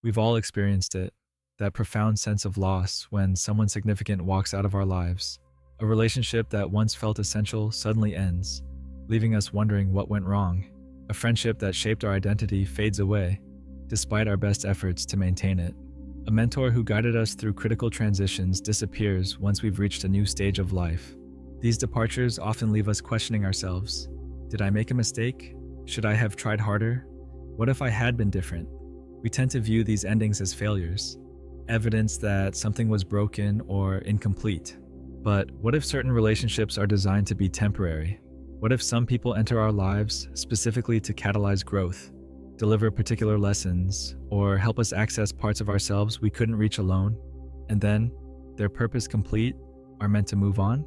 We've all experienced it, that profound sense of loss when someone significant walks out of our lives. A relationship that once felt essential suddenly ends, leaving us wondering what went wrong. A friendship that shaped our identity fades away, despite our best efforts to maintain it. A mentor who guided us through critical transitions disappears once we've reached a new stage of life. These departures often leave us questioning ourselves. Did I make a mistake? Should I have tried harder? What if I had been different? We tend to view these endings as failures, evidence that something was broken or incomplete. But what if certain relationships are designed to be temporary? What if some people enter our lives specifically to catalyze growth, deliver particular lessons, or help us access parts of ourselves we couldn't reach alone, and then, their purpose complete, are meant to move on?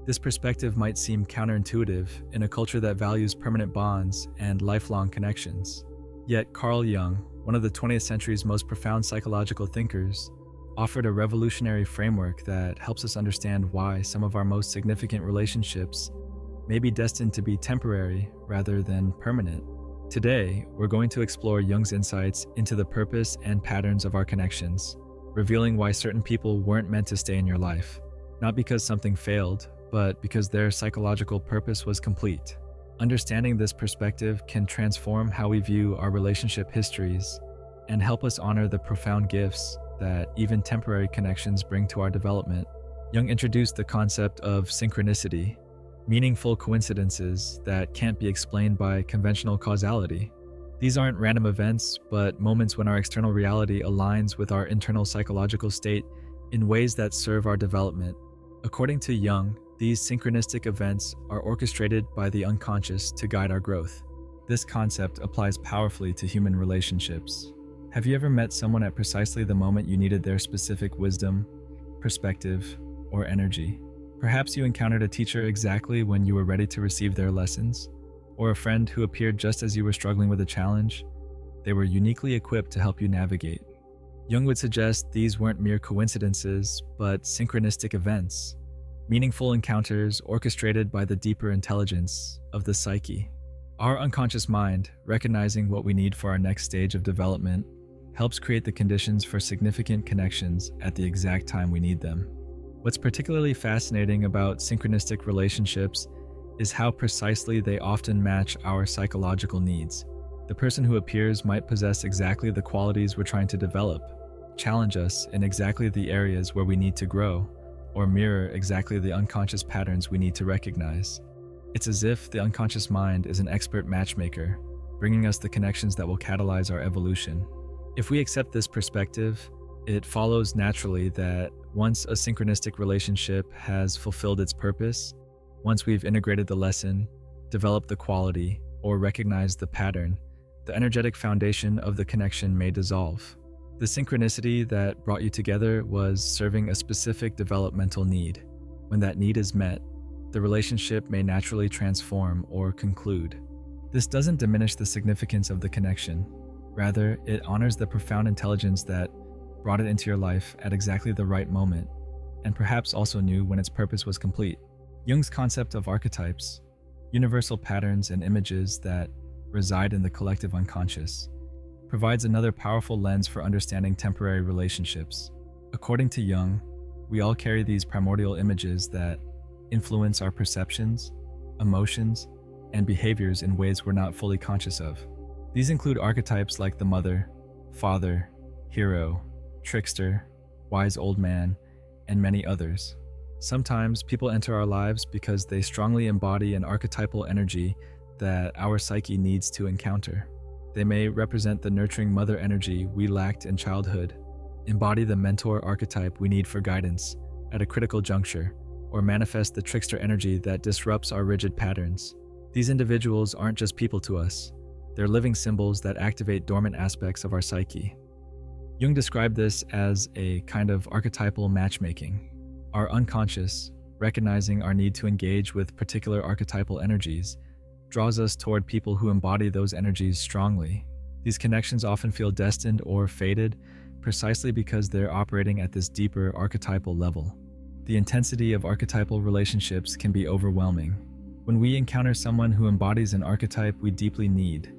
This perspective might seem counterintuitive in a culture that values permanent bonds and lifelong connections. Yet Carl Jung, one of the 20th century's most profound psychological thinkers, offered a revolutionary framework that helps us understand why some of our most significant relationships may be destined to be temporary rather than permanent. Today, we're going to explore Jung's insights into the purpose and patterns of our connections, revealing why certain people weren't meant to stay in your life, not because something failed, but because their psychological purpose was complete. Understanding this perspective can transform how we view our relationship histories and help us honor the profound gifts that even temporary connections bring to our development. Jung introduced the concept of synchronicity, meaningful coincidences that can't be explained by conventional causality. These aren't random events, but moments when our external reality aligns with our internal psychological state in ways that serve our development. According to Jung, these synchronistic events are orchestrated by the unconscious to guide our growth. This concept applies powerfully to human relationships. Have you ever met someone at precisely the moment you needed their specific wisdom, perspective, or energy? Perhaps you encountered a teacher exactly when you were ready to receive their lessons, or a friend who appeared just as you were struggling with a challenge. They were uniquely equipped to help you navigate. Jung would suggest these weren't mere coincidences, but synchronistic events, meaningful encounters orchestrated by the deeper intelligence of the psyche. Our unconscious mind, recognizing what we need for our next stage of development, helps create the conditions for significant connections at the exact time we need them. What's particularly fascinating about synchronistic relationships is how precisely they often match our psychological needs. The person who appears might possess exactly the qualities we're trying to develop, challenge us in exactly the areas where we need to grow, or mirror exactly the unconscious patterns we need to recognize. It's as if the unconscious mind is an expert matchmaker, bringing us the connections that will catalyze our evolution. If we accept this perspective, it follows naturally that once a synchronistic relationship has fulfilled its purpose, once we've integrated the lesson, developed the quality, or recognized the pattern, the energetic foundation of the connection may dissolve. The synchronicity that brought you together was serving a specific developmental need. When that need is met, the relationship may naturally transform or conclude. This doesn't diminish the significance of the connection. Rather, it honors the profound intelligence that brought it into your life at exactly the right moment, and perhaps also knew when its purpose was complete. Jung's concept of archetypes, universal patterns and images that reside in the collective unconscious, provides another powerful lens for understanding temporary relationships. According to Jung, we all carry these primordial images that influence our perceptions, emotions, and behaviors in ways we're not fully conscious of. These include archetypes like the mother, father, hero, trickster, wise old man, and many others. Sometimes people enter our lives because they strongly embody an archetypal energy that our psyche needs to encounter. They may represent the nurturing mother energy we lacked in childhood, embody the mentor archetype we need for guidance at a critical juncture, or manifest the trickster energy that disrupts our rigid patterns. These individuals aren't just people to us. They're living symbols that activate dormant aspects of our psyche. Jung described this as a kind of archetypal matchmaking. Our unconscious, recognizing our need to engage with particular archetypal energies, draws us toward people who embody those energies strongly. These connections often feel destined or fated precisely because they're operating at this deeper archetypal level. The intensity of archetypal relationships can be overwhelming. When we encounter someone who embodies an archetype we deeply need,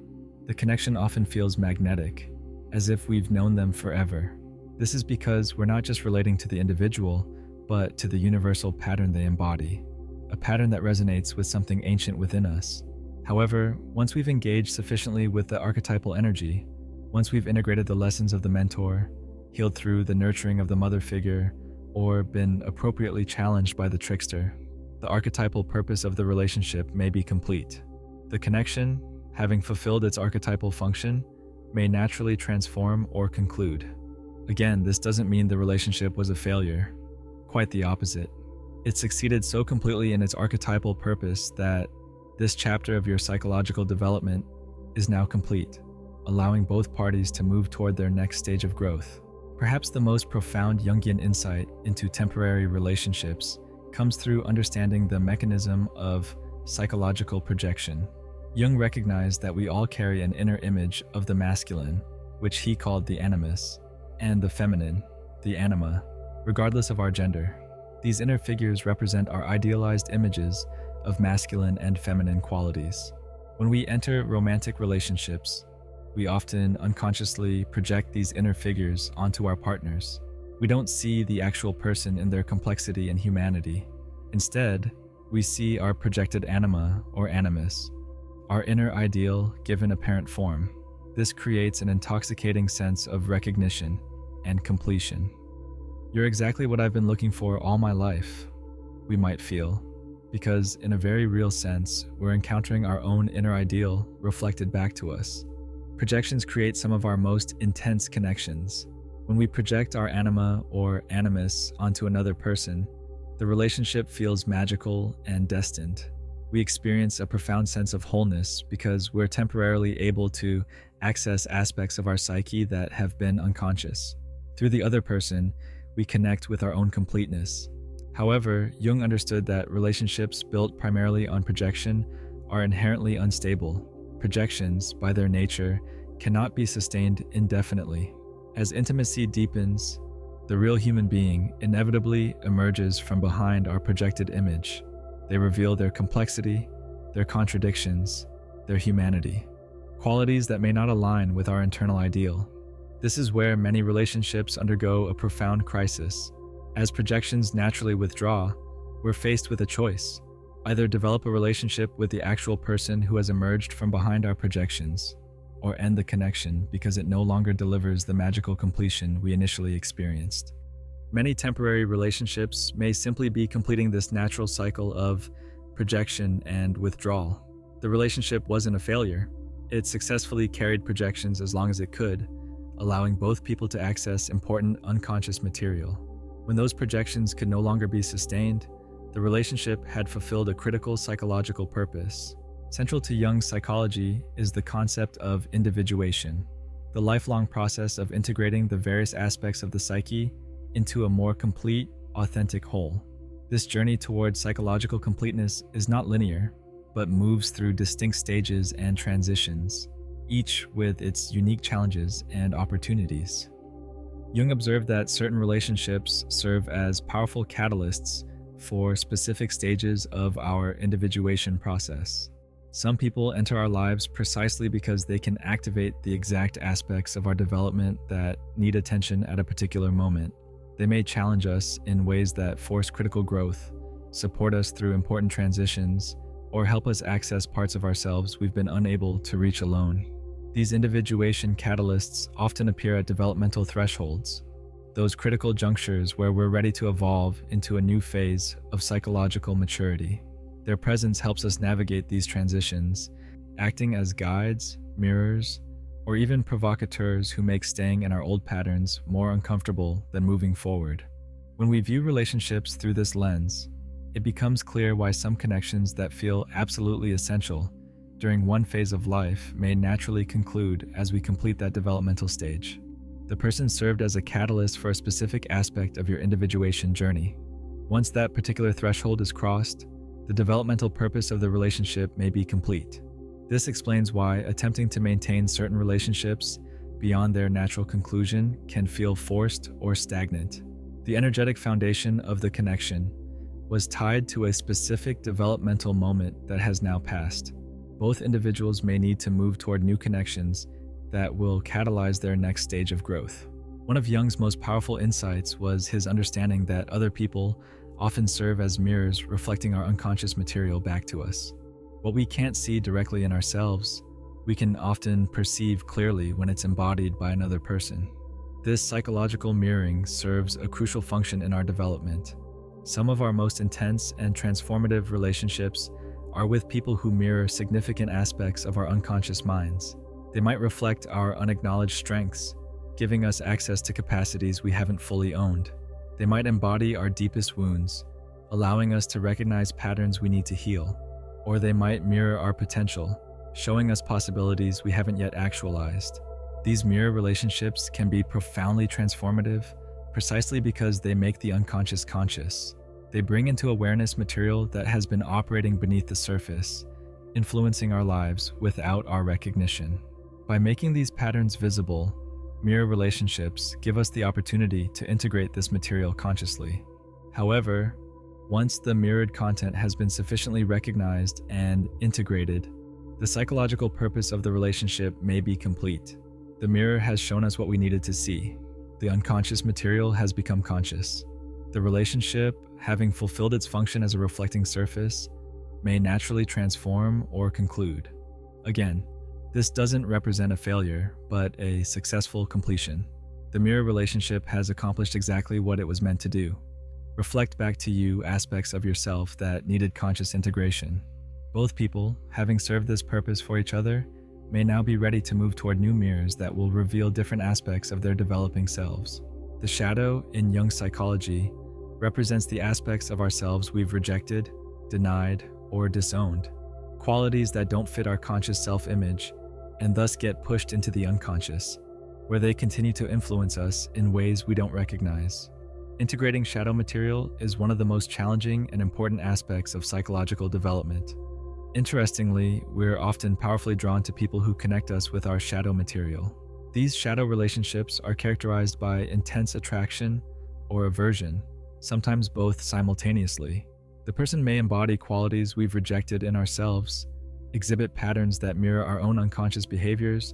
the connection often feels magnetic, as if we've known them forever. This is because we're not just relating to the individual, but to the universal pattern they embody, a pattern that resonates with something ancient within us. However, once we've engaged sufficiently with the archetypal energy, once we've integrated the lessons of the mentor, healed through the nurturing of the mother figure, or been appropriately challenged by the trickster, the archetypal purpose of the relationship may be complete. The connection, having fulfilled its archetypal function, may naturally transform or conclude. Again, this doesn't mean the relationship was a failure. Quite the opposite. It succeeded so completely in its archetypal purpose that this chapter of your psychological development is now complete, allowing both parties to move toward their next stage of growth. Perhaps the most profound Jungian insight into temporary relationships comes through understanding the mechanism of psychological projection. Jung recognized that we all carry an inner image of the masculine, which he called the animus, and the feminine, the anima, regardless of our gender. These inner figures represent our idealized images of masculine and feminine qualities. When we enter romantic relationships, we often unconsciously project these inner figures onto our partners. We don't see the actual person in their complexity and humanity. Instead, we see our projected anima or animus, our inner ideal given apparent form. This creates an intoxicating sense of recognition and completion. You're exactly what I've been looking for all my life, we might feel, because in a very real sense, we're encountering our own inner ideal reflected back to us. Projections create some of our most intense connections. When we project our anima or animus onto another person, the relationship feels magical and destined. We experience a profound sense of wholeness because we're temporarily able to access aspects of our psyche that have been unconscious. Through the other person, we connect with our own completeness. However, Jung understood that relationships built primarily on projection are inherently unstable. Projections, by their nature, cannot be sustained indefinitely. As intimacy deepens, the real human being inevitably emerges from behind our projected image. They reveal their complexity, their contradictions, their humanity, qualities that may not align with our internal ideal. This is where many relationships undergo a profound crisis. As projections naturally withdraw, we're faced with a choice. Either develop a relationship with the actual person who has emerged from behind our projections, or end the connection because it no longer delivers the magical completion we initially experienced. Many temporary relationships may simply be completing this natural cycle of projection and withdrawal. The relationship wasn't a failure. It successfully carried projections as long as it could, allowing both people to access important unconscious material. When those projections could no longer be sustained, the relationship had fulfilled a critical psychological purpose. Central to Jung's psychology is the concept of individuation, the lifelong process of integrating the various aspects of the psyche into a more complete, authentic whole. This journey towards psychological completeness is not linear, but moves through distinct stages and transitions, each with its unique challenges and opportunities. Jung observed that certain relationships serve as powerful catalysts for specific stages of our individuation process. Some people enter our lives precisely because they can activate the exact aspects of our development that need attention at a particular moment. They may challenge us in ways that force critical growth, support us through important transitions, or help us access parts of ourselves we've been unable to reach alone. These individuation catalysts often appear at developmental thresholds, those critical junctures where we're ready to evolve into a new phase of psychological maturity. Their presence helps us navigate these transitions, acting as guides, mirrors, or even provocateurs who make staying in our old patterns more uncomfortable than moving forward. When we view relationships through this lens, it becomes clear why some connections that feel absolutely essential during one phase of life may naturally conclude as we complete that developmental stage. The person served as a catalyst for a specific aspect of your individuation journey. Once that particular threshold is crossed, the developmental purpose of the relationship may be complete. This explains why attempting to maintain certain relationships beyond their natural conclusion can feel forced or stagnant. The energetic foundation of the connection was tied to a specific developmental moment that has now passed. Both individuals may need to move toward new connections that will catalyze their next stage of growth. One of Jung's most powerful insights was his understanding that other people often serve as mirrors reflecting our unconscious material back to us. What we can't see directly in ourselves, we can often perceive clearly when it's embodied by another person. This psychological mirroring serves a crucial function in our development. Some of our most intense and transformative relationships are with people who mirror significant aspects of our unconscious minds. They might reflect our unacknowledged strengths, giving us access to capacities we haven't fully owned. They might embody our deepest wounds, allowing us to recognize patterns we need to heal. Or they might mirror our potential, showing us possibilities we haven't yet actualized. These mirror relationships can be profoundly transformative, precisely because they make the unconscious conscious. They bring into awareness material that has been operating beneath the surface, influencing our lives without our recognition. By making these patterns visible, mirror relationships give us the opportunity to integrate this material consciously. However, once the mirrored content has been sufficiently recognized and integrated, the psychological purpose of the relationship may be complete. The mirror has shown us what we needed to see. The unconscious material has become conscious. The relationship, having fulfilled its function as a reflecting surface, may naturally transform or conclude. Again, this doesn't represent a failure, but a successful completion. The mirror relationship has accomplished exactly what it was meant to do. Reflect back to you aspects of yourself that needed conscious integration. Both people, having served this purpose for each other, may now be ready to move toward new mirrors that will reveal different aspects of their developing selves. The shadow, in Jung's psychology, represents the aspects of ourselves we've rejected, denied, or disowned, qualities that don't fit our conscious self-image and thus get pushed into the unconscious, where they continue to influence us in ways we don't recognize. Integrating shadow material is one of the most challenging and important aspects of psychological development. Interestingly, we're often powerfully drawn to people who connect us with our shadow material. These shadow relationships are characterized by intense attraction or aversion, sometimes both simultaneously. The person may embody qualities we've rejected in ourselves, exhibit patterns that mirror our own unconscious behaviors,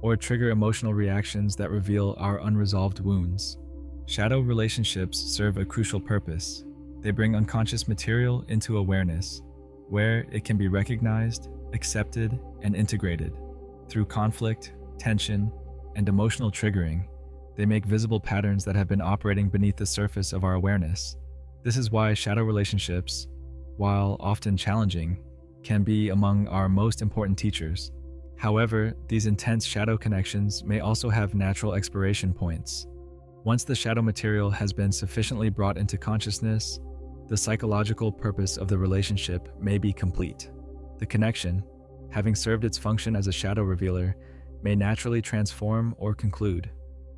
or trigger emotional reactions that reveal our unresolved wounds. Shadow relationships serve a crucial purpose. They bring unconscious material into awareness, where it can be recognized, accepted, and integrated. Through conflict, tension, and emotional triggering, they make visible patterns that have been operating beneath the surface of our awareness. This is why shadow relationships, while often challenging, can be among our most important teachers. However, these intense shadow connections may also have natural expiration points. Once the shadow material has been sufficiently brought into consciousness, the psychological purpose of the relationship may be complete. The connection, having served its function as a shadow revealer, may naturally transform or conclude.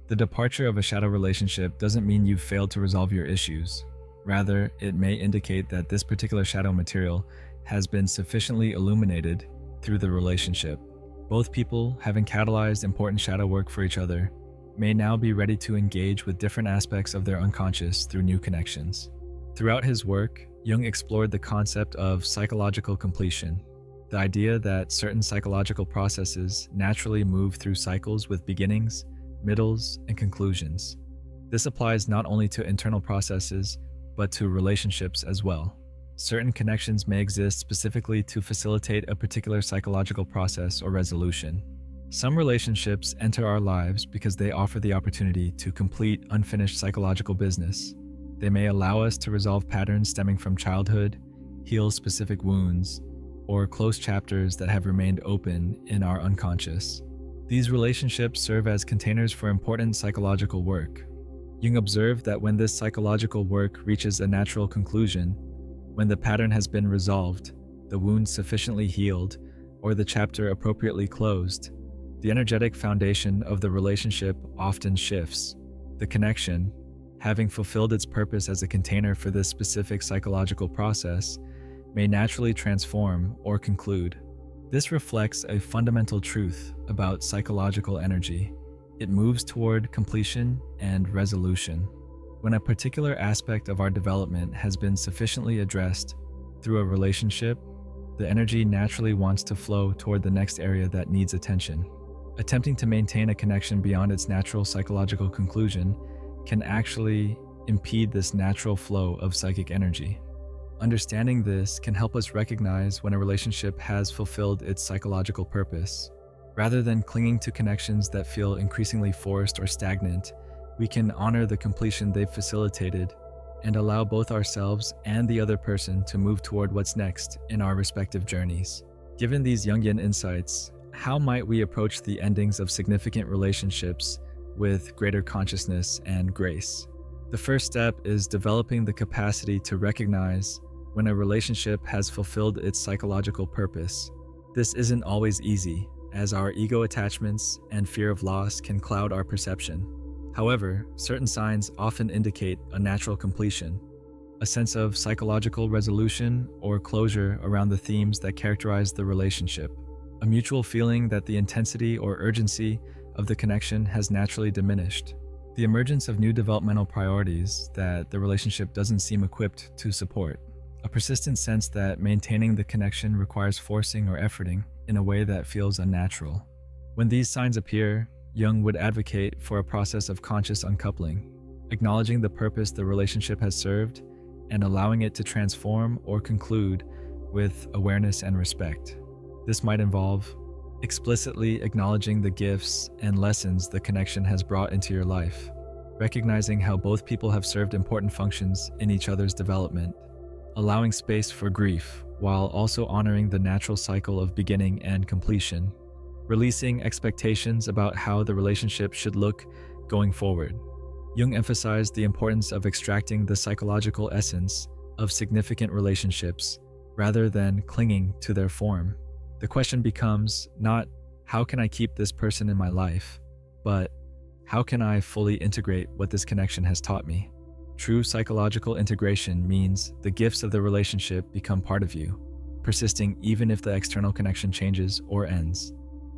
The departure of a shadow relationship doesn't mean you've failed to resolve your issues. Rather, it may indicate that this particular shadow material has been sufficiently illuminated through the relationship. Both people, having catalyzed important shadow work for each other, may now be ready to engage with different aspects of their unconscious through new connections. Throughout his work, Jung explored the concept of psychological completion, the idea that certain psychological processes naturally move through cycles with beginnings, middles, and conclusions. This applies not only to internal processes, but to relationships as well. Certain connections may exist specifically to facilitate a particular psychological process or resolution. Some relationships enter our lives because they offer the opportunity to complete unfinished psychological business. They may allow us to resolve patterns stemming from childhood, heal specific wounds, or close chapters that have remained open in our unconscious. These relationships serve as containers for important psychological work. Jung observed that when this psychological work reaches a natural conclusion, when the pattern has been resolved, the wound sufficiently healed, or the chapter appropriately closed, the energetic foundation of the relationship often shifts. The connection, having fulfilled its purpose as a container for this specific psychological process, may naturally transform or conclude. This reflects a fundamental truth about psychological energy. It moves toward completion and resolution. When a particular aspect of our development has been sufficiently addressed through a relationship, the energy naturally wants to flow toward the next area that needs attention. Attempting to maintain a connection beyond its natural psychological conclusion can actually impede this natural flow of psychic energy. Understanding this can help us recognize when a relationship has fulfilled its psychological purpose. Rather than clinging to connections that feel increasingly forced or stagnant, we can honor the completion they've facilitated and allow both ourselves and the other person to move toward what's next in our respective journeys. Given these Jungian insights, how might we approach the endings of significant relationships with greater consciousness and grace? The first step is developing the capacity to recognize when a relationship has fulfilled its psychological purpose. This isn't always easy, as our ego attachments and fear of loss can cloud our perception. However, certain signs often indicate a natural completion, a sense of psychological resolution or closure around the themes that characterize the relationship, a mutual feeling that the intensity or urgency of the connection has naturally diminished, the emergence of new developmental priorities that the relationship doesn't seem equipped to support, a persistent sense that maintaining the connection requires forcing or efforting in a way that feels unnatural. When these signs appear, Jung would advocate for a process of conscious uncoupling, acknowledging the purpose the relationship has served and allowing it to transform or conclude with awareness and respect. This might involve explicitly acknowledging the gifts and lessons the connection has brought into your life, recognizing how both people have served important functions in each other's development, allowing space for grief while also honoring the natural cycle of beginning and completion, releasing expectations about how the relationship should look going forward. Jung emphasized the importance of extracting the psychological essence of significant relationships rather than clinging to their form. The question becomes not, how can I keep this person in my life, but how can I fully integrate what this connection has taught me? True psychological integration means the gifts of the relationship become part of you, persisting even if the external connection changes or ends.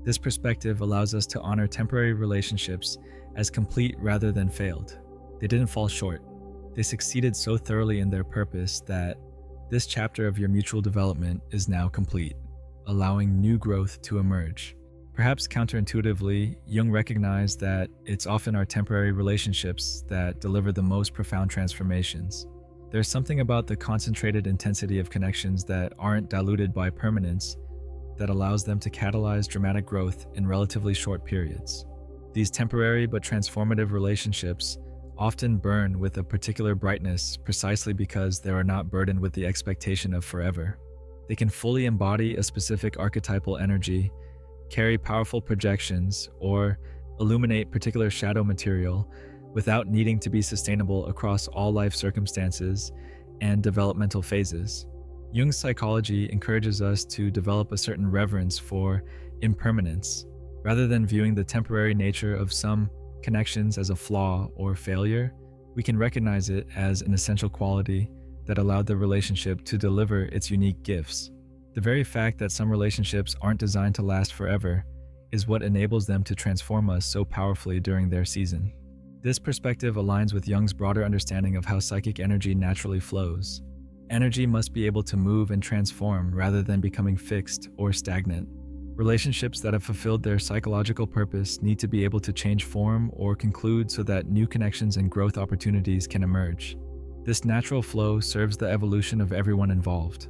This perspective allows us to honor temporary relationships as complete rather than failed. They didn't fall short. They succeeded so thoroughly in their purpose that this chapter of your mutual development is now complete, allowing new growth to emerge. Perhaps counterintuitively, Jung recognized that it's often our temporary relationships that deliver the most profound transformations. There's something about the concentrated intensity of connections that aren't diluted by permanence that allows them to catalyze dramatic growth in relatively short periods. These temporary but transformative relationships often burn with a particular brightness precisely because they are not burdened with the expectation of forever. They can fully embody a specific archetypal energy, carry powerful projections, or illuminate particular shadow material without needing to be sustainable across all life circumstances and developmental phases. Jung's psychology encourages us to develop a certain reverence for impermanence. Rather than viewing the temporary nature of some connections as a flaw or failure, we can recognize it as an essential quality that allowed the relationship to deliver its unique gifts. The very fact that some relationships aren't designed to last forever is what enables them to transform us so powerfully during their season. This perspective aligns with Jung's broader understanding of how psychic energy naturally flows. Energy must be able to move and transform rather than becoming fixed or stagnant. Relationships that have fulfilled their psychological purpose need to be able to change form or conclude so that new connections and growth opportunities can emerge. This natural flow serves the evolution of everyone involved.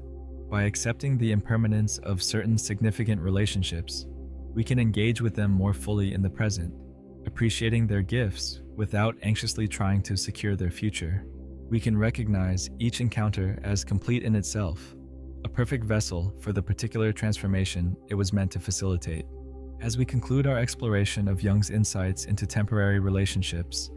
By accepting the impermanence of certain significant relationships, we can engage with them more fully in the present, appreciating their gifts without anxiously trying to secure their future. We can recognize each encounter as complete in itself, a perfect vessel for the particular transformation it was meant to facilitate. As we conclude our exploration of Jung's insights into temporary relationships,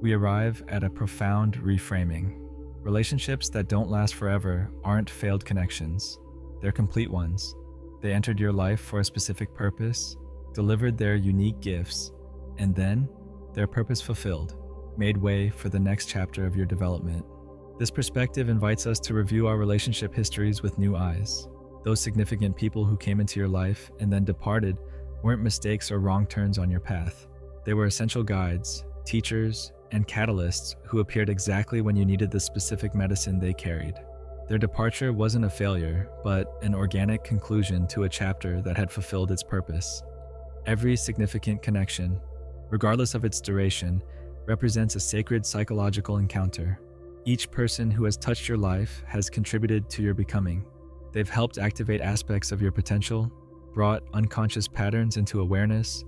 we arrive at a profound reframing. Relationships that don't last forever aren't failed connections. They're complete ones. They entered your life for a specific purpose, delivered their unique gifts, and then, their purpose fulfilled, made way for the next chapter of your development. This perspective invites us to review our relationship histories with new eyes. Those significant people who came into your life and then departed weren't mistakes or wrong turns on your path. They were essential guides, teachers, and catalysts who appeared exactly when you needed the specific medicine they carried. Their departure wasn't a failure, but an organic conclusion to a chapter that had fulfilled its purpose. Every significant connection, regardless of its duration, represents a sacred psychological encounter. Each person who has touched your life has contributed to your becoming. They've helped activate aspects of your potential, brought unconscious patterns into awareness,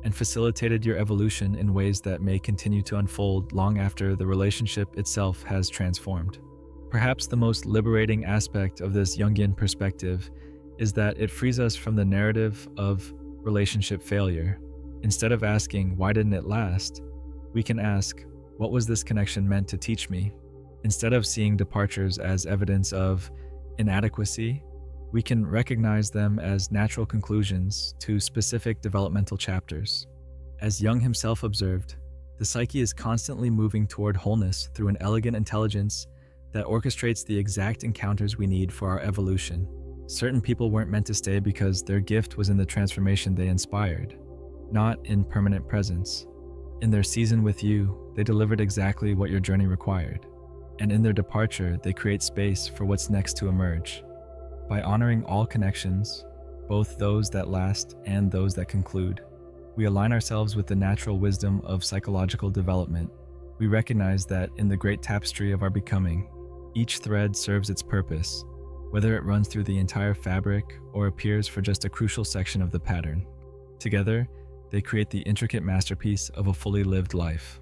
and facilitated your evolution in ways that may continue to unfold long after the relationship itself has transformed. Perhaps the most liberating aspect of this Jungian perspective is that it frees us from the narrative of relationship failure. Instead of asking, "Why didn't it last?" we can ask, "What was this connection meant to teach me?" Instead of seeing departures as evidence of inadequacy, we can recognize them as natural conclusions to specific developmental chapters. As Jung himself observed, the psyche is constantly moving toward wholeness through an elegant intelligence that orchestrates the exact encounters we need for our evolution. Certain people weren't meant to stay because their gift was in the transformation they inspired, not in permanent presence. In their season with you, they delivered exactly what your journey required. And in their departure, they create space for what's next to emerge. By honoring all connections, both those that last and those that conclude, we align ourselves with the natural wisdom of psychological development. We recognize that in the great tapestry of our becoming, each thread serves its purpose, whether it runs through the entire fabric or appears for just a crucial section of the pattern. Together, they create the intricate masterpiece of a fully lived life.